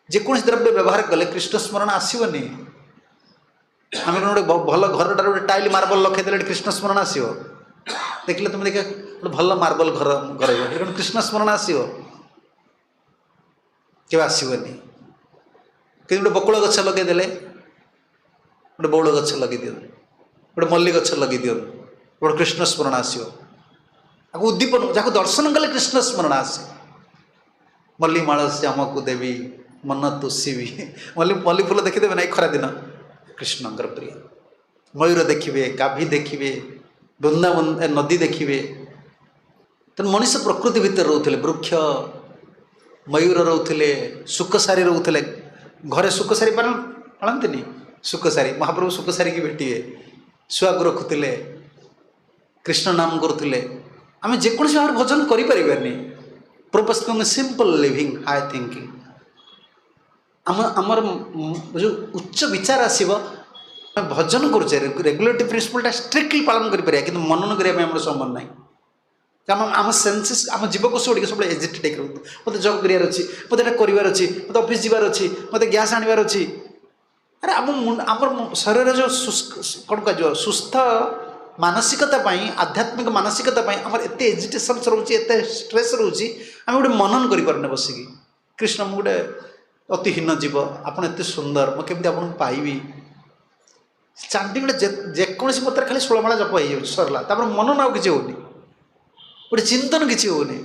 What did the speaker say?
जेकोसी द्रव्य व्यवहार कले कृष्ण स्मरण आसवनी आम गोटे भल घर गोटे टाइल मार्बल लखई कृष्ण स्मरण आसो देखिले तुम देख गोटे भल मार्बल घर घर कृष्ण स्मरण आसो के आसवनी कि गोटे बकुल गछ लगेदेले गोटे बौल गछ लगे दियो गोटे मल्ली गछ लगे दियो गोटे कृष्ण स्मरण आसो आपको उद्दीपन जहाँ दर्शन कले कृष्ण स्मरण आसे मल्ली माल श्याम को देवी मन तुषिबी मल्ली फूल देखीदेवे ना खरा दिन कृष्णकर प्रिय मयूर देखिए गाभी देखिए वृंदावन नदी देखिए तेना मनीष प्रकृति भितर रोते वृक्ष मयूर रोते सुखसारी रोते घरे सुखसारी पालती सुखसारी महाप्रभु सुखसारी की भेटे शुआ को रखुले कृष्ण नाम करुले आम जेकोसी भाव भजन करें propose simple living high thinking आमर जो उच्च विचार आसो भजन करुचे रेगुलेटरी प्रिंसिपलटा स्ट्रिक्टली पालन करें कि मनन करने संभव ना आम सेन्सेस आम जीवकोश गुड़िक सब एजिटेट हो मत जब करार अच्छी मत करार अच्छी मत ऑफिस जीवार अच्छी मत गैस आनबार अच्छी अरे आम शरीर जो कौन कह सुस्थ मानसिकता आध्यात्मिक मानसिकता आम एत एजिटेशन रोचे एत स्ट्रेस रोचे आम गोटे मनन करें बसिकी कृष्ण मु गोटे अति हीन जीव आपड़ एत सुंदर मुझे आपको पाइबी चांदी गोटे जेकोसी पत्र खाली 16 माला जप हो सरला मनन आउ कि होनी गोटे चिंतन किसी होनी